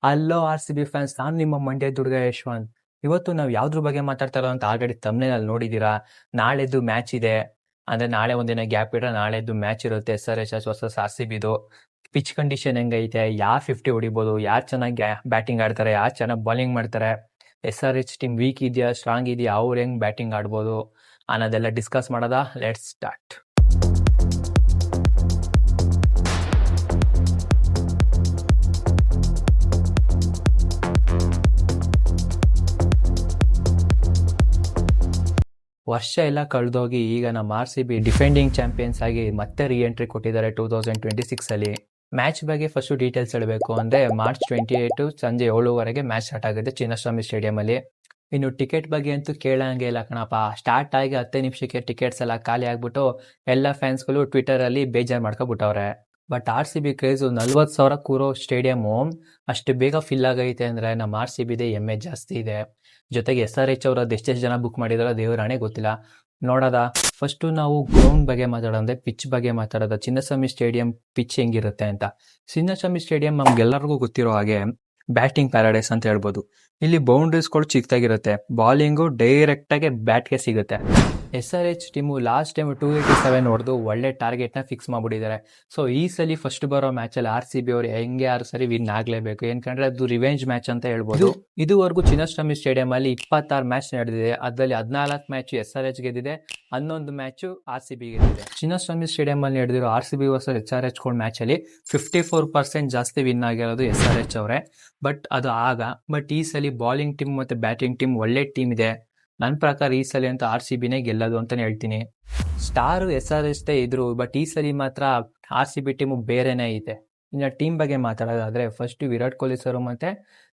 Hello RCB fans, ನಾನು ನಿಮ್ಮ ಮಂಡ್ಯ ದುರ್ಗ ಯಶವಂತ್. ಇವತ್ತು ನಾವು ಯಾವ್ದ್ರ ಬಗ್ಗೆ ಮಾತಾಡ್ತಾ ಇರೋ ಅಂತ ಆಲ್ರೆಡಿ ತಮ್ಮನೇಲಿ ನೋಡಿದೀರಾ. ನಾಳೆದು ಮ್ಯಾಚ್ ಇದೆ, ಅಂದ್ರೆ ನಾಳೆ ಒಂದಿನ ಗ್ಯಾಪ್ ಇಟ್ರೆ ನಾಳೆದು ಮ್ಯಾಚ್ ಇರುತ್ತೆ. SRH ವರ್ಸಸ್ RCBದು. ಪಿಚ್ ಕಂಡೀಷನ್ ಹೆಂಗೈತೆ, ಯಾರು 50 ಹೊಡಿಬೋದು, ಯಾರು ಚೆನ್ನಾಗಿ ಬ್ಯಾಟಿಂಗ್ ಆಡ್ತಾರೆ, ಯಾರು ಚೆನ್ನಾಗಿ ಬೌಲಿಂಗ್ ಮಾಡ್ತಾರೆ, SRH ಟೀಮ್ ವೀಕ್ ಇದೆಯಾ ಸ್ಟ್ರಾಂಗ್ ಇದೆಯಾ, ಅವ್ರು ಹೆಂಗ್ ಬ್ಯಾಟಿಂಗ್ ಆಡ್ಬೋದು ಅನ್ನೋದೆಲ್ಲ ಡಿಸ್ಕಸ್ ಮಾಡೋದ. Let's start. ವರ್ಷ ಎಲ್ಲ ಕಳೆದೋಗಿ ಈಗ ನಮ್ಮ RCB ಡಿಫೆಂಡಿಂಗ್ ಚಾಂಪಿಯನ್ಸ್ ಆಗಿ ಮತ್ತೆ ರೀ ಎಂಟ್ರಿ ಕೊಟ್ಟಿದ್ದಾರೆ 2026 ಅಲ್ಲಿ. ಮ್ಯಾಚ್ ಬಗ್ಗೆ ಫಸ್ಟ್ ಡೀಟೇಲ್ಸ್ ಹೇಳಬೇಕು ಅಂದ್ರೆ, ಮಾರ್ಚ್ 28 ಸಂಜೆ 7:00 ಮ್ಯಾಚ್ ಸ್ಟಾರ್ಟ್ ಆಗುತ್ತೆ ಚಿನ್ನಸ್ವಾಮಿ ಸ್ಟೇಡಿಯಂ ಅಲ್ಲಿ. ಇನ್ನು ಟಿಕೆಟ್ ಬಗ್ಗೆ ಅಂತೂ ಕೇಳಂಗೆ ಇಲ್ಲ ಕಣಪ್ಪ. ಸ್ಟಾರ್ಟ್ ಆಗಿ 10 ನಿಮಿಷಕ್ಕೆ ಟಿಕೆಟ್ಸ್ ಎಲ್ಲ ಖಾಲಿ ಆಗ್ಬಿಟ್ಟು ಎಲ್ಲ ಫ್ಯಾನ್ಸ್ಗಳು ಟ್ವಿಟರ್ ಅಲ್ಲಿ ಬೇಜಾರು ಮಾಡ್ಕೊಬಿಟ್ಟವ್ರೆ. ಬಟ್ RCB ಕ್ರೇಜು 40,000 ಕೂರೋ ಸ್ಟೇಡಿಯಮು ಅಷ್ಟು ಬೇಗ ಫಿಲ್ ಆಗೈತೆ ಅಂದ್ರೆ ನಮ್ಮ RCBದೇ ಹೆಮ್ಮೆ ಜಾಸ್ತಿ ಇದೆ. ಜೊತೆಗೆ SRH ಅವರು ಅದೆಷ್ಟೆಷ್ಟು ಜನ ಬುಕ್ ಮಾಡಿದಾರೋ ದೇವರಾಣೆ ಗೊತ್ತಿಲ್ಲ. ನೋಡೋದ ಫಸ್ಟ್ ನಾವು ಗ್ರೌಂಡ್ ಬಗ್ಗೆ ಮಾತಾಡೋದ್ರೆ, ಪಿಚ್ ಬಗ್ಗೆ ಮಾತಾಡೋದ. ಚಿನ್ನಸ್ವಾಮಿ ಸ್ಟೇಡಿಯಂ ಪಿಚ್ ಹೆಂಗಿರುತ್ತೆ ಅಂತ. ಚಿನ್ನಸ್ವಾಮಿ ಸ್ಟೇಡಿಯಂ ನಮ್ಗೆಲ್ಲರಿಗೂ ಗೊತ್ತಿರೋ ಹಾಗೆ ಬ್ಯಾಟಿಂಗ್ ಪ್ಯಾರಡೈಸ್ ಅಂತ ಹೇಳ್ಬೋದು. ಇಲ್ಲಿ ಬೌಂಡ್ರೀಸ್ಗಳು ಚಿಕ್ಕದಾಗಿರುತ್ತೆ, ಬಾಲಿಂಗು ಡೈರೆಕ್ಟ್ ಆಗಿ ಬ್ಯಾಟ್ಗೆ ಸಿಗುತ್ತೆ. SRH ಟೀಮು ಲಾಸ್ಟ್ ಟೈಮ್ 287 ಹೊಡೆದು ಒಳ್ಳೆ ಟಾರ್ಗೆಟ್ನ ಫಿಕ್ಸ್ ಮಾಡ್ಬಿಟ್ಟಿದ್ದಾರೆ. ಸೊ ಈ ಸಲ ಫಸ್ಟ್ ಬರೋ ಮ್ಯಾಚಲ್ಲಿ RCB ಅವರು ಹೆಂಗೆ ಯಾರು ಸರಿ ವಿನ್ ಆಗ್ಲೇಬೇಕು, ಏನ್ಕಂದ್ರೆ ಅದು ರಿವೆಂಜ್ ಮ್ಯಾಚ್ ಅಂತ ಹೇಳ್ಬೋದು. ಇದುವರೆಗೂ ಚಿನ್ನಸ್ವಾಮಿ ಸ್ಟೇಡಿಯಂ ಅಲ್ಲಿ 26 ಮ್ಯಾಚ್ ನಡೆದಿದೆ. ಅದರಲ್ಲಿ 14 ಮ್ಯಾಚ್ SRH ಗೆದ್ದಿದೆ, 11 ಮ್ಯಾಚ್ RCB ಗೆದ್ದಿದೆ. ಚಿನ್ನಸ್ವಾಮಿ ಸ್ಟೇಡಿಯಂ ಅಲ್ಲಿ ನಡೆದಿರೋ RCB ವರ್ಸಸ್ SRH ಮ್ಯಾಚ್ ಅಲ್ಲಿ 54% ಜಾಸ್ತಿ ವಿನ್ ಆಗಿರೋದು SRH ಅವರೇ. ಬಟ್ ಈ ಸಲ ಬಾಲಿಂಗ್ ಟೀಮ್ ಮತ್ತೆ ಬ್ಯಾಟಿಂಗ್ ಟೀಮ್ ಒಳ್ಳೆ ಟೀಮ್ ಇದೆ. ನನ್ನ ಪ್ರಕಾರ ಈ ಸಲ ಅಂತ RCBನೇ ಗೆಲ್ಲೋದು ಅಂತಾನೆ ಹೇಳ್ತೀನಿ. ಸ್ಟಾರ್ SRH ಇದ್ರು, ಬಟ್ ಈ ಸಲ ಮಾತ್ರ RCB ಟೀಮು ಬೇರೆನೇ ಐತೆ. ಇನ್ನು ಟೀಮ್ ಬಗ್ಗೆ ಮಾತಾಡೋದಾದ್ರೆ, ಫಸ್ಟ್ ವಿರಾಟ್ ಕೊಹ್ಲಿ ಸರ್ ಮತ್ತೆ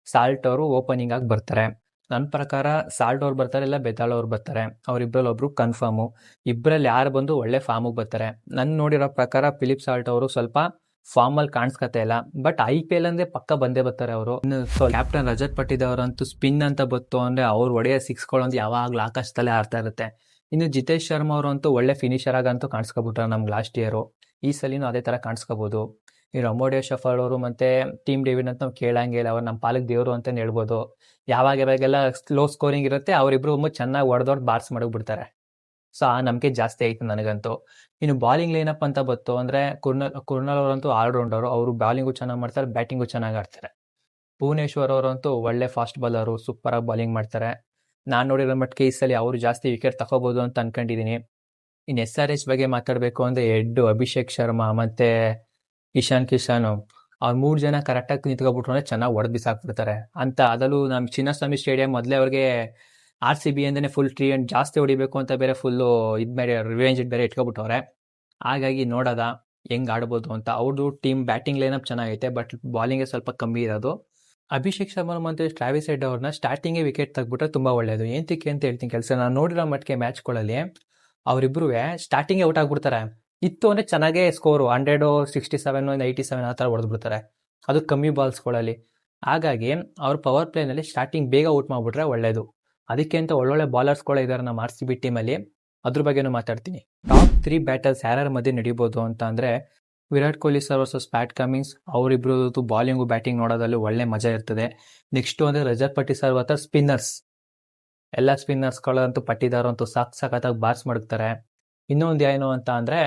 ಸಾಲ್ಟ್ ಅವರು ಓಪನಿಂಗ್ ಆಗಿ ಬರ್ತಾರೆ. ನನ್ನ ಪ್ರಕಾರ ಸಾಲ್ಟ್ ಅವ್ರು ಬರ್ತಾರೆ, ಇಲ್ಲ ಬೆತಾಳ್ ಅವ್ರು ಬರ್ತಾರೆ. ಅವ್ರಿಬ್ರಲ್ಲಿ ಒಬ್ರು ಕನ್ಫರ್ಮು. ಇಬ್ಬರಲ್ಲಿ ಯಾರು ಬಂದು ಒಳ್ಳೆ ಫಾರ್ಮಿಗೆ ಬರ್ತಾರೆ. ನನ್ನ ನೋಡಿರೋ ಪ್ರಕಾರ ಫಿಲಿಪ್ ಸಾಲ್ಟ್ ಅವರು ಸ್ವಲ್ಪ ಫಾರ್ಮ್ ಅಲ್ಲಿ ಕಾಣಿಸ್ಕತ್ತೆ ಇಲ್ಲ, ಬಟ್ IPL ಅಂದ್ರೆ ಪಕ್ಕ ಬಂದೇ ಬರ್ತಾರೆ ಅವರು. ಕ್ಯಾಪ್ಟನ್ ರಜತ್ ಪಟ್ಟಿದಾರ್ ಅಂತೂ ಸ್ಪಿನ್ ಅಂತ ಬತ್ತು ಅಂದ್ರೆ ಅವ್ರು ಒಡೆಯ ಸಿಕ್ಸ್ಗಳಂತ ಯಾವಾಗ್ಲೂ ಆಕಾಶದಲ್ಲೇ ಆಡ್ತಾ ಇರುತ್ತೆ. ಇನ್ನು ಜಿತೇಶ್ ಶರ್ಮಾ ಅವರು ಅಂತೂ ಒಳ್ಳೆ ಫಿನಿಶರ್ ಆಗಂತೂ ಕಾಣಿಸ್ಕೊಬಿಟ್ರೆ ನಮ್ಗೆ ಲಾಸ್ಟ್ ಇಯರು. ಈ ಸಲಿನೂ ಅದೇ ತರ ಕಾಣಿಸ್ಕೋಬಹುದು. ಈ ರಮೋಡಿಯೋ ಶಫರ್ ಅವರು ಮತ್ತೆ ಟೀಮ್ ಡೇವಿಡ್ ಅಂತ ನಾವು ಕೇಳಂಗಿಲ್ಲ, ಅವ್ರು ನಮ್ಮ ಪಾಲಕ್ ದೇವರು ಅಂತಾನೆ ಹೇಳ್ಬೋದು. ಯಾವಾಗೆಲ್ಲ ಸ್ಲೋ ಸ್ಕೋರಿಂಗ್ ಇರುತ್ತೆ, ಅವರಿಬ್ರು ಚೆನ್ನಾಗಿ ಹೊಡೆದೊಡ್ ಬಾರ್ಸ್ ಮಾಡಬಿಡ್ತಾರೆ. ಸೊ ಆ ನಂಬಿಕೆ ಜಾಸ್ತಿ ಆಯ್ತು ನನಗಂತೂ. ಇನ್ನು ಬಾಲಿಂಗ್ ಲೈನಪ್ ಅಂತ ಬತ್ತು ಅಂದ್ರೆ, ಕುರ್ನಲ್ ಅವರಂತೂ ಆಲ್ರೌಂಡರು. ಅವರು ಬಾಲಿಂಗು ಚೆನ್ನಾಗಿ ಮಾಡ್ತಾರೆ, ಬ್ಯಾಟಿಂಗು ಚೆನ್ನಾಗಿ ಆಡ್ತಾರೆ. ಭುವನೇಶ್ವರ್ ಅವರಂತೂ ಒಳ್ಳೆ ಫಾಸ್ಟ್ ಬಾಲರು, ಸೂಪರ್ ಆಗಿ ಬಾಲಿಂಗ್ ಮಾಡ್ತಾರೆ. ನಾನು ನೋಡಿರೋ ಮಟ್ಟಿಗೆ ಈ ಸಲ ಅವರು ಜಾಸ್ತಿ ವಿಕೆಟ್ ತಗೋಬಹುದು ಅಂತ ಅನ್ಕೊಂಡಿದೀನಿ. ಇನ್ನು SRH ಬಗ್ಗೆ ಮಾತಾಡಬೇಕು ಅಂದ್ರೆ, ಅಭಿಷೇಕ್ ಶರ್ಮಾ ಮತ್ತೆ ಇಶಾನ್ ಕಿಶನ್, ಅವ್ರು 3 ಜನ ಕರೆಕ್ಟಾಗಿ ನಿಂತ್ಕೊಬಿಟ್ರು ಅಂದ್ರೆ ಚೆನ್ನಾಗಿ ಹೊಡೆದ್ ಬಿಸಾಕ್ಬಿಡ್ತಾರೆ ಅಂತ. ಅದಲ್ಲೂ ನಮ್ಮ ಚಿನ್ನಸ್ವಾಮಿ ಸ್ಟೇಡಿಯಂ ಮೊದಲೇ ಅವ್ರಿಗೆ RCB ಅಂದ್ರೆ ಫುಲ್ ಟ್ರೀ ಜಾಸ್ತಿ ಹೊಡಿಬೇಕು ಅಂತ ಬೇರೆ ಫುಲ್ಲು ಬೇರೆ ರಿವೆಂಜ್ ಬೇರೆ ಇಟ್ಕೊಬಿಟ್ಟವ್ರೆ. ಹಾಗಾಗಿ ನೋಡೋದ ಹೆಂಗ್ ಆಡ್ಬೋದು ಅಂತ. ಅವ್ರದ್ದು ಟೀಮ್ ಬ್ಯಾಟಿಂಗ್ ಲೈನಪ್ ಚೆನ್ನಾಗೈತೆ, ಬಟ್ ಬಾಲಿಂಗ್ ಸ್ವಲ್ಪ ಕಮ್ಮಿ ಇರೋದು. ಅಭಿಷೇಕ್ ಶರ್ಮಾ ಮತ್ತೆ ಟ್ರಾವಿಸ್ ಹೆಡ್ ಅವ್ರನ್ನ ಸ್ಟಾರ್ಟಿಂಗ್ ವಿಕೆಟ್ ತೆಗ್ಬಿಟ್ರೆ ತುಂಬಾ ಒಳ್ಳೇದು. ಏಂತಕ್ಕೆ ಅಂತ ಹೇಳ್ತೀನಿ ಕೆಲಸ. ನಾನು ನೋಡಿರೋ ಮಟ್ಟಿಗೆ ಮ್ಯಾಚ್ಗಳಲ್ಲಿ ಅವರಿಬ್ರು ಸ್ಟಾರ್ಟಿಂಗ್ ಔಟ್ ಆಗ್ಬಿಡ್ತಾರೆ. ಇತ್ತು ಅಂದ್ರೆ ಚೆನ್ನಾಗೇ ಸ್ಕೋರು 167, 87 ಆ ಥರ ಹೊಡೆದ್ಬಿಡ್ತಾರೆ, ಅದು ಕಮ್ಮಿ ಬಾಲ್ಸ್ಗಳಲ್ಲಿ. ಹಾಗಾಗಿ ಅವ್ರ ಪವರ್ ಪ್ಲೇನಲ್ಲಿ ಸ್ಟಾರ್ಟಿಂಗ್ ಬೇಗ ಔಟ್ ಮಾಡ್ಬಿಟ್ರೆ ಒಳ್ಳೇದು. ಅದಕ್ಕೆ ಅಂತ ಒಳ್ಳೊಳ್ಳೆ ಬಾಲರ್ಸ್ಗಳು ಇದ್ದಾರೆ ನಮ್ಮ RCB ಟೀಮಲ್ಲಿ, ಅದ್ರ ಬಗ್ಗೆನೂ ಮಾತಾಡ್ತೀನಿ. ಟಾಪ್ 3 ಬ್ಯಾಟರ್ಸ್ ಯಾರ್ಯಾರ ಮಧ್ಯೆ ನಡೀಬೋದು ಅಂತ ಅಂದ್ರೆ, Virat Kohli sir versus Pat Cummins. ಅವರಿಬ್ರು ಬಾಲಿಂಗು ಬ್ಯಾಟಿಂಗ್ ನೋಡೋದ್ರಲ್ಲಿ ಒಳ್ಳೆ ಮಜಾ ಇರ್ತದೆ. ನೆಕ್ಸ್ಟ್ ಅಂದ್ರೆ ರಜತ್ ಪಟ್ಟಿ ಸರ್ ವರ್ಸಸ್ ಸ್ಪಿನ್ನರ್ಸ್. ಎಲ್ಲ ಸ್ಪಿನ್ನರ್ಸ್ಗಳಂತೂ ಪಟ್ಟಿದಾರಂತೂ ಸಖತ್ತಾಗಿ ಬಾರ್ಸ್ ಮಡಗ್ತಾರೆ. ಇನ್ನೊಂದು ಏನು ಅಂತ ಅಂದ್ರೆ,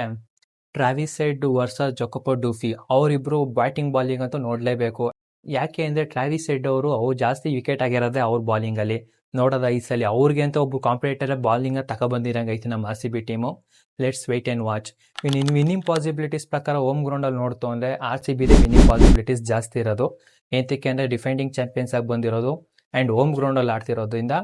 ಟ್ರಾವಿಸ್ ಹೆಡ್ ವರ್ಸಸ್ ಜೊಕೊಪೋ ಡೂಫಿ. ಅವರಿಬ್ರು ಬ್ಯಾಟಿಂಗ್ ಬಾಲಿಂಗ್ ಅಂತೂ ನೋಡ್ಲೇಬೇಕು. ಯಾಕೆ ಅಂದ್ರೆ ಟ್ರಾವಿಸ್ ಹೆಡ್ ಅವರು ಜಾಸ್ತಿ ವಿಕೆಟ್ ಆಗಿರೋದೇ ಅವ್ರ ಬಾಲಿಂಗ್ ಅಲ್ಲಿ. ನೋಡೋದ ಈ ಸಲ ಅವ್ರಿಗೆ ಅಂತ ಒಬ್ಬ ಕಾಂಪಿಟೇಟರ್ ಬಾಲಿಂಗ್ ತಗೊಬಂದಿರಂಗೈತೆ ನಮ್ಮ RCB team. Let's wait and watch. ಇನ್ನು ವಿನ್ನಿಂಗ್ ಪಾಸಿಬಿಲಿಟೀಸ್ ಪ್ರಕಾರ ಹೋಮ್ ಗ್ರೌಂಡ್ ಅಲ್ಲಿ ನೋಡ್ತು ಅಂದ್ರೆ RCBದೇ ವಿನ್ನಿಂಗ್ ಪಾಸಿಬಿಲಿಟೀಸ್ ಜಾಸ್ತಿ ಇರೋದು. ಏಂತಕ್ಕೆ ಅಂದ್ರೆ ಡಿಫೆಂಡಿಂಗ್ ಚಾಂಪಿಯನ್ಸ್ ಆಗಿ ಬಂದಿರೋದು ಅಂಡ್ ಹೋಮ್ ಗ್ರೌಂಡ್ ಅಲ್ಲಿ ಆಡ್ತಿರೋದ್ರಿಂದ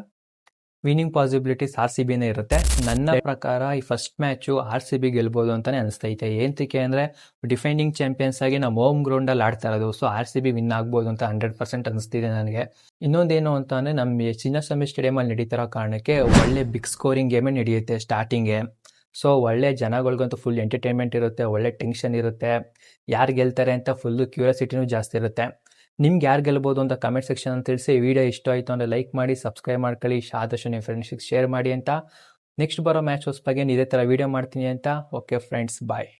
ವಿನ್ನಿಂಗ್ ಪಾಸಿಬಿಲಿಟೀಸ್ RCBನೇ ಇರುತ್ತೆ. ನನ್ನ ಪ್ರಕಾರ ಈ ಫಸ್ಟ್ ಮ್ಯಾಚು RCB ಗೆಲ್ಬೋದು ಅಂತಾನೆ ಅನಿಸ್ತೈತೆ. ಏಂತಕ್ಕೆ ಅಂದ್ರೆ ಡಿಫೆಂಡಿಂಗ್ ಚಾಂಪಿಯನ್ಸ್ ಆಗಿ ನಾವು ಹೋಮ್ ಗ್ರೌಂಡ್ ಅಲ್ಲಿ ಆಡ್ತಾ ಇರೋದು. ಸೊ RCB ವಿನ್ ಆಗ್ಬೋದು ಅಂತ 100% ಅನಿಸ್ತಿದೆ ನನಗೆ. ಇನ್ನೊಂದೇನು ಅಂತ ಅಂದ್ರೆ, ನಮ್ಮ ಚಿನ್ನಸ್ವಾಮಿ ಸ್ಟೇಡಿಯಂ ಅಲ್ಲಿ ನಡೀತಿರೋ ಕಾರಣಕ್ಕೆ ಒಳ್ಳೆ ಬಿಗ್ ಸ್ಕೋರಿಂಗ್ ಗೇಮೇ ನಡೆಯುತ್ತೆ ಸ್ಟಾರ್ಟಿಂಗ್ಗೆ. ಸೊ ಒಳ್ಳೆ ಜನಗಳಿಗಂತೂ ಫುಲ್ ಎಂಟರ್ಟೈನ್ಮೆಂಟ್ ಇರುತ್ತೆ, ಒಳ್ಳೆ ಟೆನ್ಷನ್ ಇರುತ್ತೆ. ಯಾರು ಗೆಲ್ತಾರೆ ಅಂತ ಫುಲ್ಲು ಕ್ಯೂರಿಯಾಸಿಟಿನೂ ಜಾಸ್ತಿ ಇರುತ್ತೆ. ನಿಮ್ಗೆ ಯಾರು ಗೆಲ್ಬೋದು ಅಂತ ಕಮೆಂಟ್ ಸೆಕ್ಷನ್ ಅಂತ ತಿಳಿಸಿ. ವಿಡಿಯೋ ಇಷ್ಟ ಆಯಿತು ಅಂದರೆ ಲೈಕ್ ಮಾಡಿ, ಸಬ್ಸ್ಕ್ರೈಬ್ ಮಾಡ್ಕೊಳ್ಳಿ, ಆದಷ್ಟು ನಿಮ್ಮ ಫ್ರೆಂಡ್ಸಿಗೆ ಶೇರ್ ಮಾಡಿ ಅಂತ. ನೆಕ್ಸ್ಟ್ ಬರೋ ಮ್ಯಾಚಸ್ ಬಗ್ಗೆ ಇದೇ ಥರ ವಿಡಿಯೋ ಮಾಡ್ತೀನಿ ಅಂತ. ಓಕೆ ಫ್ರೆಂಡ್ಸ್, ಬಾಯ್.